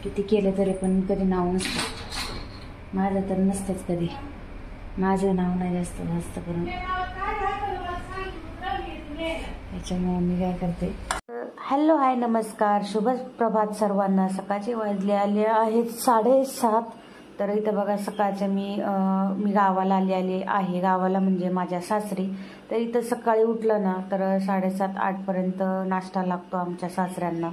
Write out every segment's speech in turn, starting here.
किती केलं तरी पण कधी नाव नसतं माझं, तर नसतंच कधी माझं नाव नाही जास्त करून. त्याच्यामुळे मी काय करते. हॅलो हाय नमस्कार शुभ प्रभात सर्वांना. सकाळचे वाजले आले आहेत 7:30. तर इथं बघा सकाळचं मी गावाला आले आहे. गावाला म्हणजे माझ्या सासरी. तर इथं सकाळी उठलं ना तर 7:30-8 पर्यंत नाश्ता लागतो आमच्या सासऱ्यांना.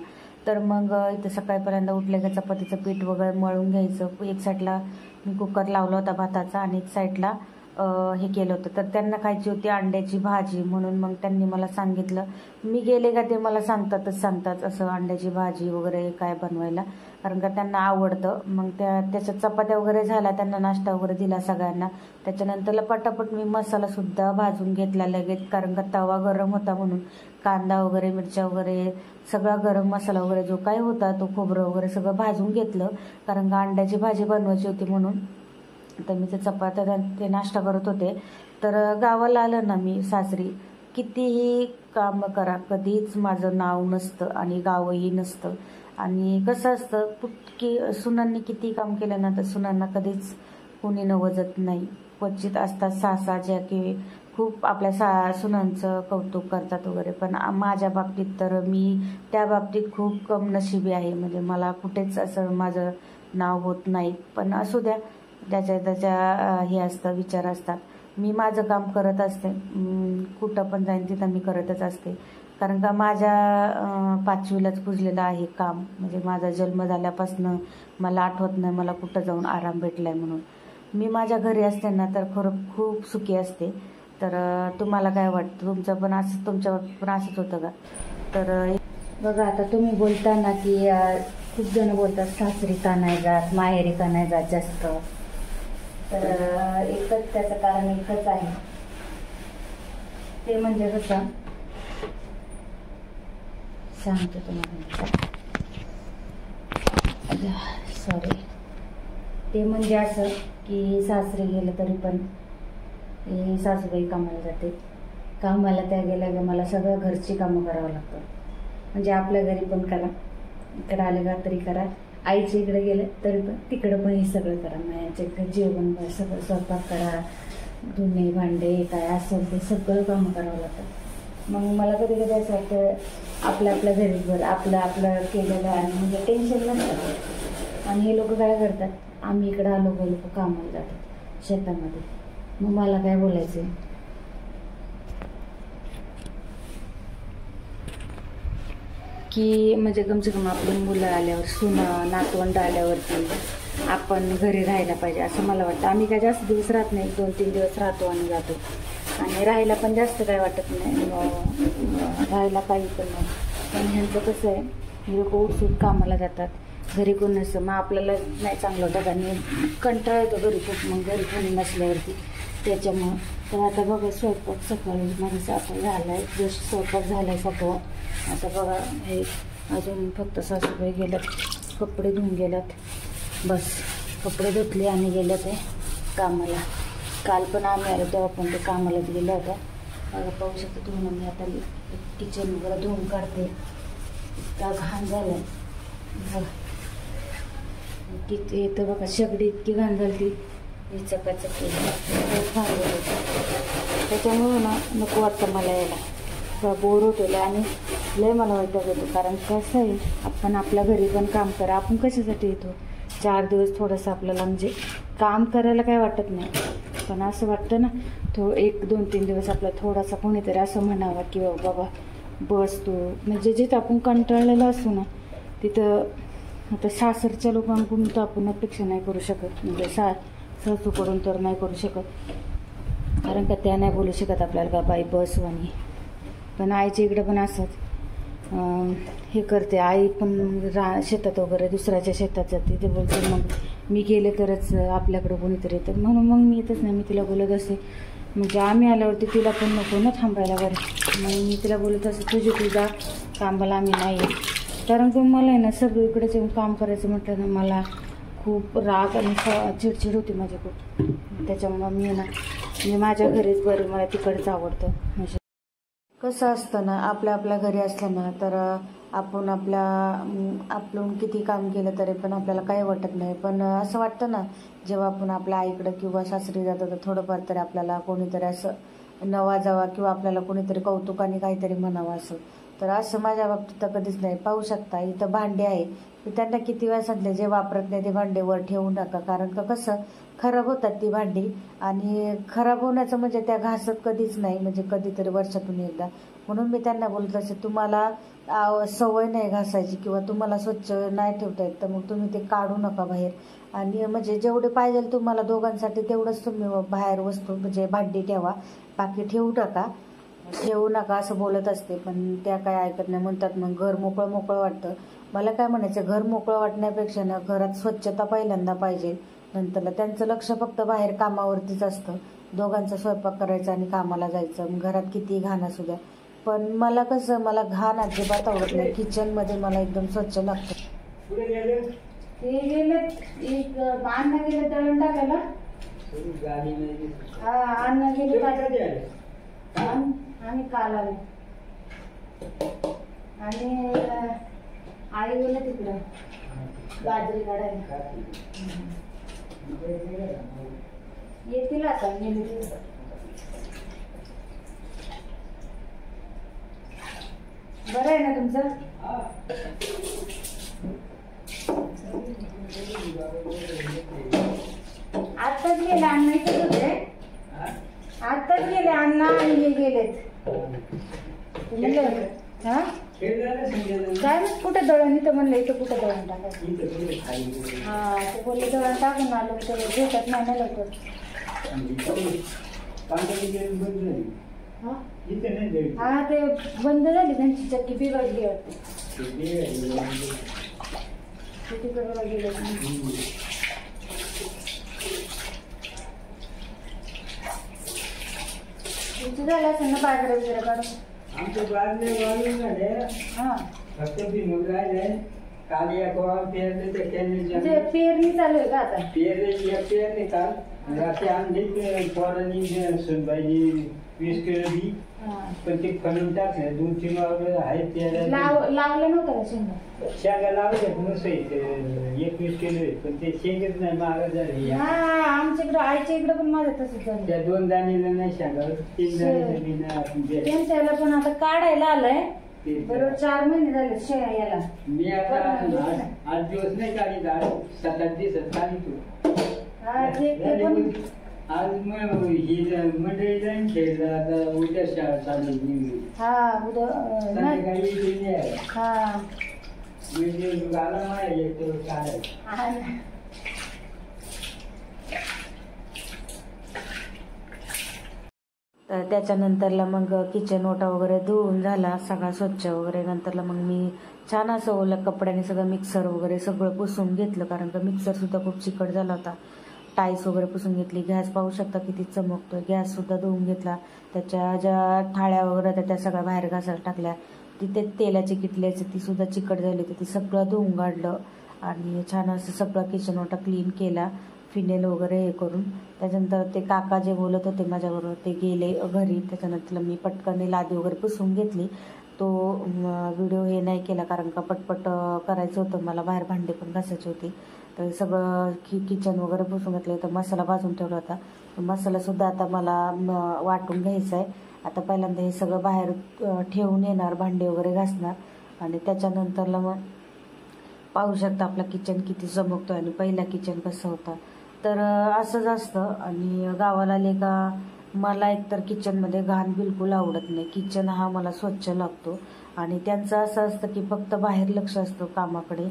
तर मग इथं सकाळपर्यंत उठले की चपातीचं पीठ वगैरे मळून घ्यायचं. एक साईडला मी कुकर लावला होता भाताचा आणि एक साईडला हे केलं होतं. तर त्यांना खायची होती अंड्याची भाजी, म्हणून मग त्यांनी मला सांगितलं. मी गेले का ते मला सांगतात असं अंड्याची भाजी वगैरे काय बनवायला, कारण का त्यांना आवडतं. मग त्याच्या चपात्या वगैरे झाल्या, त्यांना नाश्ता वगैरे दिला सगळ्यांना. त्याच्यानंतरला पटापट मी मसालासुद्धा भाजून घेतला लगेच, कारण का तवा गरम होता म्हणून. कांदा वगैरे मिरच्या वगैरे सगळा गरम मसाला वगैरे जो काय होता तो खोबरं वगैरे सगळं भाजून घेतलं, कारण का अंड्याची भाजी बनवायची होती म्हणून. तर मी ते चपात्या ते नाश्ता करत होते. तर गावाला आलं ना मी सासरी, कितीही काम करा कधीच माझं नाव नसतं आणि गावही नसतं. आणि कसं असतं की सुनांनी किती काम केलं ना तर सुनांना कधीच कोणी नवजत नाही. क्वचित असतात सासा ज्या की खूप आपल्या सुनांचं कौतुक करतात वगैरे, पण माझ्या बाबतीत तर मी त्या बाबतीत खूप कम नशिबी आहे. म्हणजे मला कुठेच असं माझं नाव होत नाही. पण असू द्या, त्याच्या हे असतं विचार असतात. मी माझं काम करत असते, कुठं पण जाईन तिथं मी करतच असते. कारण का माझ्या 5वीलाच पुजलेलं आहे काम. म्हणजे माझा जन्म झाल्यापासून मला आठवत नाही मला कुठं जाऊन आराम भेटलाय म्हणून. मी माझ्या घरी असते ना तर खरं खूप सुखी असते. तर तुम्हाला काय वाटतं, तुमच्या बाबतीत पण असंच होतं का? तर बघा आता तुम्ही बोलता ना की खूप जण बोलतात सासरी का नाही जात, माहेरी का नाही जात जास्त. तर एकच त्याचं कारण एकच आहे, ते म्हणजे कसं सांगतो तुम्हाला. सॉरी, ते म्हणजे असं की सासरी गेलं तरी पण सासूबाई कामाला जाते. कामाला त्या गेल्या की मला सगळं घरची कामं करावं लागतं. म्हणजे आपल्या घरी पण करा, इकडे आले का तरी करा, आईच्या इकडे गेले तरी पण तिकडं पण हे सगळं करा. माझ्या इकडे जेवण सगळं स्वयंपाक करा, धुणे भांडे काय असेल ते सगळं कामं करावं लागतं. मग मला कधी कधी असं वाटतं आपल्या घरी बरं आपलं केलेलं आणि म्हणजे टेन्शन नसतं. आणि हे लोक काय करतात, आम्ही इकडं आलो का लोक कामाला जातात शेतामध्ये. मग मला काय बोलायचं की म्हणजे कमसे कम आपली मुलं आल्यावर नातवंड आल्यावरती आपण घरी राहायला पाहिजे असं मला वाटतं. आम्ही काय जास्त दिवस राहत नाही, 2-3 दिवस राहतो आणि जातो. आणि राहायला पण जास्त काय वाटत नाही, राहायला काही पण नाही. पण ह्यांचं कसं आहे, हे लोक उठसूट कामाला जातात, घरी कोण नसतं. मग आपल्याला नाही चांगलं होतं आणि कंटाळा येतो घरी खूप, मग घरी कोणी नसल्यावरती. त्याच्यामुळं तर आता बघा स्वयंपाक सकाळी माझं आता झाला आहे, जस्ट स्वयंपाक झाला आहे सगळं. आता बघा हे अजून फक्त सासूबाई गेल्यात, कपडे धुवून गेल्यात, बस कपडे धुतले आणि गेलं ते कामाला. काल पण आम्ही आलो तेव्हा पण ते कामालाच गेलं होतं. बघा पाहू शकतो तुम्ही, मी आता किचन वगैरे धुवून काढते. इतका घाण झाला आहे किती इथं बघा, शेगडी इतकी घाण झाली ती चकाचक घाण झाली. त्याच्यामुळे ना नको वाटतं मला यायला, बोर होतो आणि लय मला वाटत होतं. कारण कसं आहे, आपण आपल्या घरी पण काम करा, आपण कशासाठी येतो 4 दिवस थोडंसं आपल्याला म्हणजे काम करायला काय वाटत नाही. पण असं वाटतं ना 1-2-3 दिवस आपला थोडासा कोणीतरी असं म्हणावं की बाबा बस तू, म्हणजे जिथं आपण कंटाळलेलं असतो ना तिथं. आता सासरच्या लोकांकडून तर आपण अपेक्षा नाही करू शकत, म्हणजे सासूकडून तर नाही करू शकत, कारण का त्या नाही बोलू शकत आपल्याला का बाई बस वाणी. पण आईच्या इकडं पण असंच हे करते. आई पण शेतात वगैरे दुसऱ्याच्या शेतात जाते, ते बोलते मग मी गेले तरच आपल्याकडं कोणीतरी येतं, म्हणून मग मी येतच नाही. मी तिला बोलत असते, म्हणजे आम्ही आल्यावरती तिला पण नको ना थांबायला घरी. मग मी तिला बोलत असते तुझा कामाला आम्ही नाही. कारण की मला आहे ना सगळीकडेच येऊन काम करायचं म्हटलं ना मला खूप राग आणि चिडचिड होती माझी खूप. त्याच्यामुळं मी ना म्हणजे माझ्या घरीच बरं, मला तिकडच आवडतं. म्हणजे कसं असतं ना आपल्या घरी असलं ना तर आपण आपण किती काम केलं तरी पण आपल्याला काही वाटत नाही. पण असं वाटतं ना, जेव्हा आपण आपल्या आईकडं किंवा सासरी जातो तर थोडंफार तरी आपल्याला कोणीतरी असं नवाजावा किंवा आपल्याला कोणीतरी कौतुकाने काहीतरी म्हणावं असं. तर असं माझ्या बाबतीत तर कधीच नाही. पाहू शकता इथं भांडे आहे. मी त्यांना किती वेळा सांगितले, जे वापरत नाही ते भांडे वर ठेवू नका, कारण का कसं खराब होतात ती भांडी. आणि खराब होण्याचं म्हणजे त्या घासत कधीच नाही, म्हणजे कधीतरी वर्षातून एकदा. म्हणून मी त्यांना बोलत असे, तुम्हाला सवय नाही घासायची किंवा तुम्हाला स्वच्छ नाही ठेवता येत तर मग तुम्ही ते काढू नका बाहेर. आणि म्हणजे जेवढे पाहिजे तुम्हाला दोघांसाठी तेवढंच तुम्ही बाहेर वस्तू म्हणजे भांडी ठेवा, बाकी ठेवू नका असं बोलत असते. पण त्या काय ऐकत नाही, म्हणतात मग घर मोकळं मोकळं वाटतं. मला काय म्हणायचं, घर मोकळं वाटण्यापेक्षा ना घरात स्वच्छता पहिल्यांदा पाहिजे, नंतरला त्यांचं लक्ष फक्त बाहेर कामावरतीच असतं. दोघांचा स्वयंपाक करायचा आणि कामाला जायचं, मग घरात किती घाण असू द्या. पण मला कसं, मला घाण अजिबात आवडत नाही. किचनमध्ये मला एकदम स्वच्छ लागतं. ते गेले एक अन्न गेले दळण टाकायला, अन्न गेले आम्ही काल आले आणि आई गेलं तिकडं गाजरी काढायला. येतील आता गेले. बरं आहे ना तुमचं? आत्ताच गेले अण्णा, इथेच होते. आत्ताच गेले अण्णा आणि हे गेलेत. हा काय कुठं दळण, इथं म्हणलं इथं कुठं दळण टाकायचं. हा ते बोलले दळण टाकून आलो, ते भेटत नाही ना लवकर. हा ते बंद झाली, त्यांची चक्की बिघडली वाटते. किती करायला गेले तुमचं झालं असेल ना बाजार वगैरे काढून. आमचे बाजले वाळून झाले. हा फक्त भिमून राहिले. काल एक वाळ पेरले ते म्हणजे पेरणी चालू आहे का आता? पेरले काल रात्री आणली पोरांनी सुनबाईनी 20 किलो बी, पण ते खणून टाकले. 2-3 वाळ आहेत लावलं नव्हतं का शेंगा? शेंगा लावले मस्त 21 किलो आहे, पण ते शेंगच नाही, महाग झाले. आमच्याकडे आईच्या इकडे पण माझं तसंच झालं. त्या 2 दाणीला नाही शेंगा, 3 दाणीला त्यांच्याला पण आता काढायला आलंय. बरोबर 4 महिने झाले शेंगा याला. मी आता 8 दिवस नाही काढी, 7-8 दिवसात काढी तू. आज मग ही मंडळी जाईन खेळला, आता उद्या शाळा चालू. उद्या संध्याकाळी म्हणजे गाला माय येतो काय. तर त्याच्यानंतरला मग किचन ओटा वगैरे धुवून झाला सगळा स्वच्छ वगैरे. नंतरला मग मी छान असं ओल्या कपड्याने सगळं मिक्सर वगैरे सगळं पुसून घेतलं, कारण का मिक्सर सुद्धा खूप चिकट झाला होता. टाईल्स वगैरे पुसून घेतली. गॅस पाहू शकता किती चमकतोय. गॅस सुद्धा धुवून घेतला. त्याच्या ज्या थाळ्या वगैरे होत्या त्या सगळ्या बाहेर घासायला टाकल्या. तिथे तेलाची किटली असते ती सुद्धा चिकट झाली होती, ती सगळं धुवून काढलं आणि छान असं सगळं किचन ओटा क्लीन केला फिनेल वगैरे हे करून. त्याच्यानंतर ते काका जे बोलत होते माझ्याबरोबर ते गेले घरी. त्याच्यानंतर मी पटकन लादी वगैरे पुसून घेतली. तो व्हिडिओ हे नाही केला कारण का पटपट करायचं होतं मला, बाहेर भांडे पण घासायचे होते. तर सगळं किचन वगैरे पुसून घेतलं. तर मसाला भाजून ठेवला होता, मसालासुद्धा आता मला वाटून घ्यायचा आहे. आता पहिल्यांदा हे सगळं बाहेर ठेवून येणार, भांडे वगैरे घासणार आणि त्याच्यानंतरला मग पाहू शकता आपला किचन किती चमकतो आणि पहिला किचन कसं होता. तर असंच असतं. आणि गावाला आले का मला एकतर किचनमध्ये घाण बिलकुल आवडत नाही. किचन हा मला स्वच्छ लागतो आणि त्यांचं असं असतं की फक्त बाहेर लक्ष असतं कामाकडे,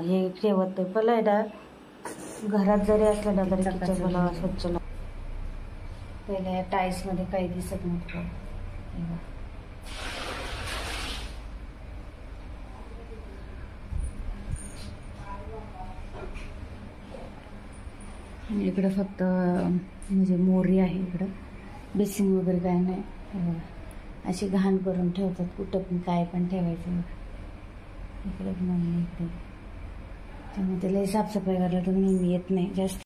हे ठेवत नाही. पहिलं आहे ना घरात जरी असलं ना तरी किचन मला स्वच्छ लागतं. पहिले टाईल्समध्ये काही दिसत नव्हतं. इकडं फक्त म्हणजे मोरी आहे, इकडं बेसिंग वगैरे काय नाही. अशी घाण करून ठेवतात, कुठं पण काय पण ठेवायचं. इकडे पण इकडे त्यामुळे लई साफसफाई करायला तर नेहमी येत नाही जास्त.